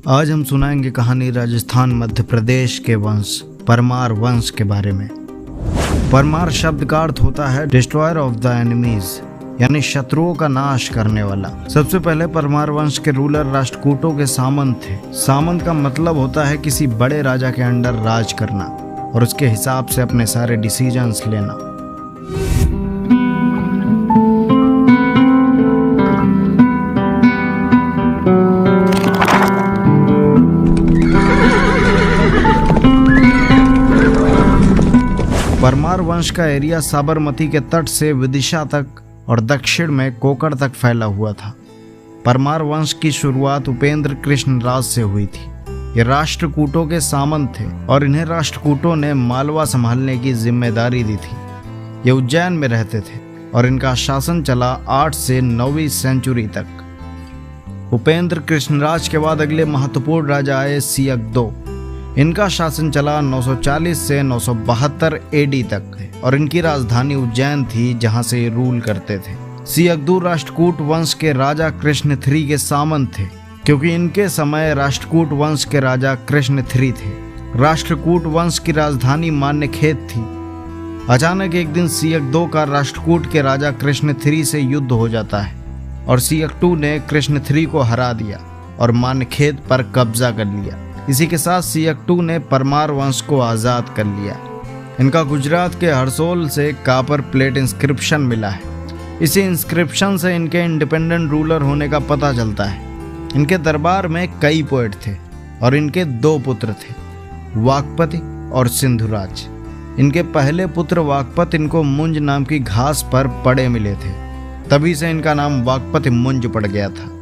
आज हम सुनाएंगे कहानी राजस्थान मध्य प्रदेश के वंश परमार वंश के बारे में। परमार शब्द का अर्थ होता है डिस्ट्रॉयर ऑफ द एनिमीज, यानी शत्रुओं का नाश करने वाला। सबसे पहले परमार वंश के रूलर राष्ट्रकूटों के सामंत थे। सामंत का मतलब होता है किसी बड़े राजा के अंडर राज करना और उसके हिसाब से अपने सारे डिसीजंस लेना। परमार वंश का एरिया साबरमती के तट से विदिशा तक और दक्षिण में कोकण तक फैला हुआ था। परमार वंश की शुरुआत उपेंद्र कृष्ण राज से हुई थी। ये राष्ट्रकूटों के सामंत थे और इन्हें राष्ट्रकूटों ने मालवा संभालने की जिम्मेदारी दी थी। ये उज्जैन में रहते थे और इनका शासन चला 8 से 9वीं सेंचुरी तक। उपेंद्र कृष्णराज के बाद अगले महत्वपूर्ण राजा आए सियक-दो। इनका शासन चला 940 से 972 एडी तक और इनकी राजधानी उज्जैन थी, जहां से ये रूल करते थे। सियक-दो राष्ट्रकूट वंश के राजा कृष्ण III के सामंत थे, क्योंकि इनके समय राष्ट्रकूट वंश के राजा कृष्ण III थे। राष्ट्रकूट वंश की राजधानी मान्यखेत थी। अचानक एक दिन सियक-दो का राष्ट्रकूट के राजा कृष्ण III से युद्ध हो जाता है और सियक-2 ने कृष्ण III को हरा दिया और मान्यखेत पर कब्जा कर लिया। इसी के साथ सियक-2 ने परमार वंश को आज़ाद कर लिया। इनका गुजरात के हरसोल से कापर प्लेट इंस्क्रिप्शन मिला है। इसी इंस्क्रिप्शन से इनके इंडिपेंडेंट रूलर होने का पता चलता है। इनके दरबार में कई पोएट थे और इनके 2 पुत्र थे, वाकपति और सिंधुराज। इनके पहले पुत्र वाकपति इनको मुंज नाम की घास पर पड़े मिले थे, तभी से इनका नाम वाकपति मुंज पड़ गया था।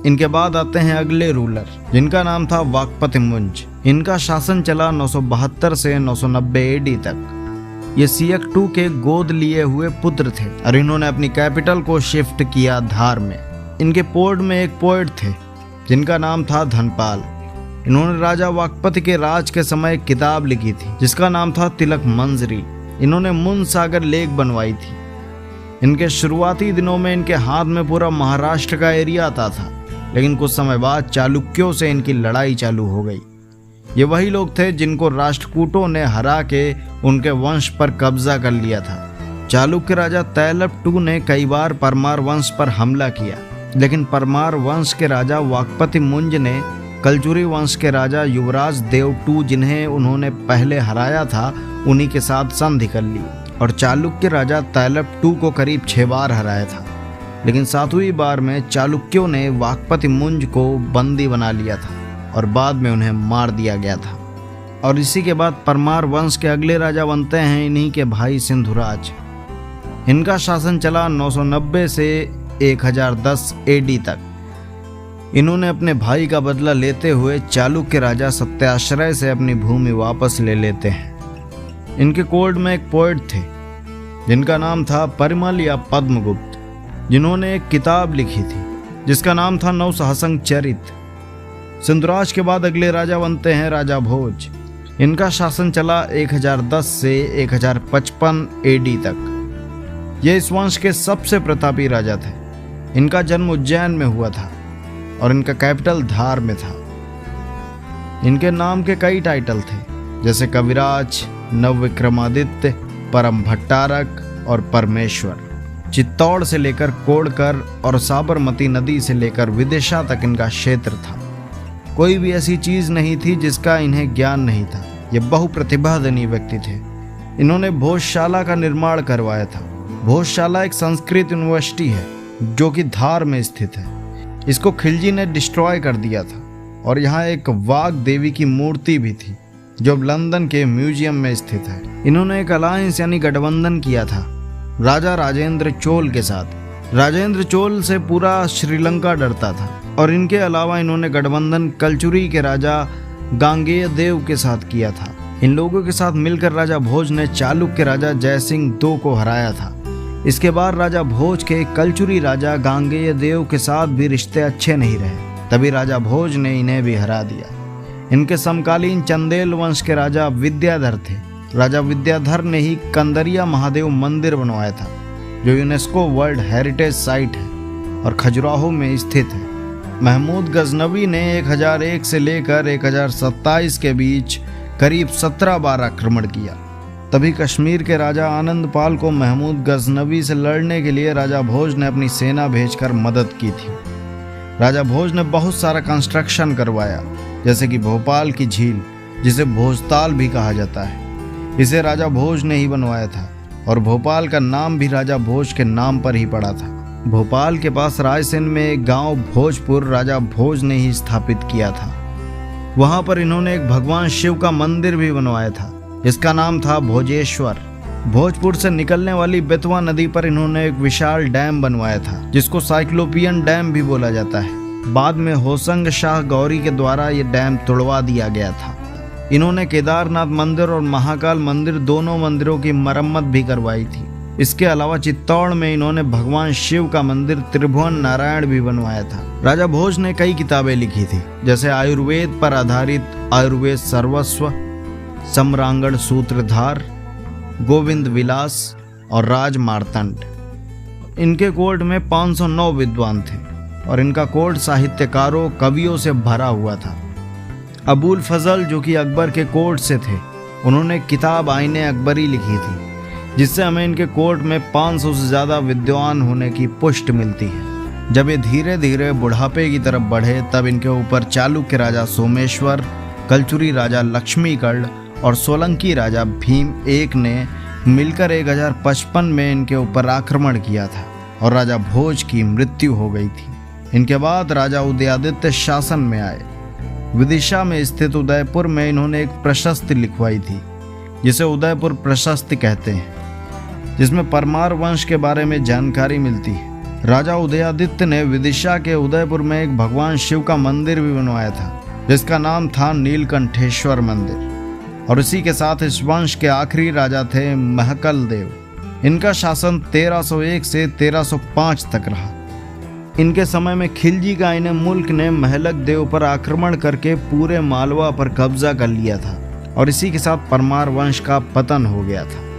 इनके बाद आते हैं अगले रूलर, जिनका नाम था वाकपति मुंज। इनका शासन चला 972 से 990 एडी तक। ये सियक-2 के गोद लिए हुए पुत्र थे और इन्होंने अपनी कैपिटल को शिफ्ट किया धार में। इनके पोर्ट में एक पोएट थे जिनका नाम था धनपाल। इन्होंने राजा वाकपति के राज के समय एक किताब लिखी थी जिसका नाम था तिलक मंजरी। इन्होंने मुन सागर लेक बनवाई थी। इनके शुरुआती दिनों में इनके हाथ में पूरा महाराष्ट्र का एरिया आता था, लेकिन कुछ समय बाद चालुक्यों से इनकी लड़ाई चालू हो गई। ये वही लोग थे जिनको राष्ट्रकूटों ने हरा के उनके वंश पर कब्जा कर लिया था। चालुक्य राजा तैलप-2 ने कई बार परमार वंश पर हमला किया, लेकिन परमार वंश के राजा वाकपति मुंज ने कलचुरी वंश के राजा युवराज देव 2, जिन्हें उन्होंने पहले हराया था, उन्हीं के साथ संधि कर ली और चालुक्य राजा तैलप-2 को करीब 6 बार हराया था। लेकिन 7वीं बार में चालुक्यों ने वाकपति मुंज को बंदी बना लिया था और बाद में उन्हें मार दिया गया था। और इसी के बाद परमार वंश के अगले राजा बनते हैं इन्हीं के भाई सिंधुराज। इनका शासन चला 990 से 1010 एडी तक। इन्होंने अपने भाई का बदला लेते हुए चालुक्य राजा सत्याश्रय से अपनी भूमि वापस ले लेते हैं। इनके कोर्ट में एक पोएट थे जिनका नाम था परिमल या पद्मगुप्त, जिन्होंने एक किताब लिखी थी जिसका नाम था नवसहसंग चरित। सिंधुराज के बाद अगले राजा बनते हैं राजा भोज। इनका शासन चला 1010 से 1055 एडी तक। ये इस वंश के सबसे प्रतापी राजा थे। इनका जन्म उज्जैन में हुआ था और इनका कैपिटल धार में था। इनके नाम के कई टाइटल थे, जैसे कविराज, नवविक्रमादित्य, परम भट्टारक और परमेश्वर। चित्तौड़ से लेकर कोड़कर और साबरमती नदी से लेकर विदिशा तक इनका क्षेत्र था। कोई भी ऐसी चीज नहीं थी जिसका इन्हें ज्ञान नहीं था। ये बहुप्रतिभाधनी व्यक्ति थे। इन्होंने भोजशाला का निर्माण करवाया था। भोजशाला एक संस्कृत यूनिवर्सिटी है जो कि धार में स्थित है। इसको खिलजी ने डिस्ट्रॉय कर दिया था और यहाँ एक वाघ देवी की मूर्ति भी थी जो लंदन के म्यूजियम में स्थित है। इन्होंने एक अलायंस यानी गठबंधन किया था राजा राजेंद्र चोल के साथ। राजेंद्र चोल से पूरा श्रीलंका डरता था और इनके अलावा इन्होंने गठबंधन कलचुरी के राजा गांगेय देव के साथ किया था। इन लोगों के साथ मिलकर राजा भोज ने चालुक्य राजा जयसिंह-2 को हराया था। इसके बाद राजा भोज के कलचुरी राजा गांगेय देव के साथ भी रिश्ते अच्छे नहीं रहे, तभी राजा भोज ने इन्हें भी हरा दिया। इनके समकालीन चंदेल वंश के राजा विद्याधर थे। राजा विद्याधर ने ही कंदरिया महादेव मंदिर बनवाया था, जो यूनेस्को वर्ल्ड हेरिटेज साइट है और खजुराहो में स्थित है। महमूद गजनवी ने 1001 से लेकर 1027 के बीच करीब 17 बार आक्रमण किया। तभी कश्मीर के राजा आनंदपाल को महमूद गजनवी से लड़ने के लिए राजा भोज ने अपनी सेना भेजकर मदद की थी। राजा भोज ने बहुत सारा कंस्ट्रक्शन करवाया, जैसे कि भोपाल की झील, जिसे भोजताल भी कहा जाता है, इसे राजा भोज ने ही बनवाया था और भोपाल का नाम भी राजा भोज के नाम पर ही पड़ा था। भोपाल के पास रायसेन में एक गांव भोजपुर राजा भोज ने ही स्थापित किया था। वहां पर इन्होंने एक भगवान शिव का मंदिर भी बनवाया था, जिसका नाम था भोजेश्वर। भोजपुर से निकलने वाली बेतवा नदी पर इन्होंने एक विशाल डैम बनवाया था, जिसको साइक्लोपियन डैम भी बोला जाता है। बाद में होसंग शाह गौरी के द्वारा ये डैम तोड़वा दिया गया था। इन्होंने केदारनाथ मंदिर और महाकाल मंदिर, दोनों मंदिरों की मरम्मत भी करवाई थी। इसके अलावा चित्तौड़ में इन्होंने भगवान शिव का मंदिर त्रिभुवन नारायण भी बनवाया था। राजा भोज ने कई किताबें लिखी थी, जैसे आयुर्वेद पर आधारित आयुर्वेद सर्वस्व, सम्रांगण सूत्रधार, गोविंद विलास और राज मार्तंड। इनके कोर्ट में 509 विद्वान थे और इनका कोर्ट साहित्यकारों, कवियों से भरा हुआ था। अबुल फजल, जो कि अकबर के कोर्ट से थे, उन्होंने किताब आईने अकबरी लिखी थी, जिससे हमें इनके कोर्ट में 500 से ज़्यादा विद्वान होने की पुष्टि मिलती है। जब ये धीरे धीरे बुढ़ापे की तरफ बढ़े, तब इनके ऊपर चालुक्य राजा सोमेश्वर, कलचुरी राजा लक्ष्मीगढ़ और सोलंकी राजा भीम एक ने मिलकर 1055 में इनके ऊपर आक्रमण किया था और राजा भोज की मृत्यु हो गई थी। इनके बाद राजा उदयादित्य शासन में आए। विदिशा में स्थित उदयपुर में इन्होंने एक प्रशस्ति लिखवाई थी, जिसे उदयपुर प्रशस्ति कहते हैं, जिसमें परमार वंश के बारे में जानकारी मिलती है। राजा उदयादित्य ने विदिशा के उदयपुर में एक भगवान शिव का मंदिर भी बनवाया था, जिसका नाम था नीलकंठेश्वर मंदिर, और इसी के साथ इस वंश के आखिरी राजा थे महकल देव। इनका शासन 1301 से 1305 तक रहा। इनके समय में खिलजी का इन्हें मुल्क ने महलक देव पर आक्रमण करके पूरे मालवा पर कब्जा कर लिया था और इसी के साथ परमार वंश का पतन हो गया था।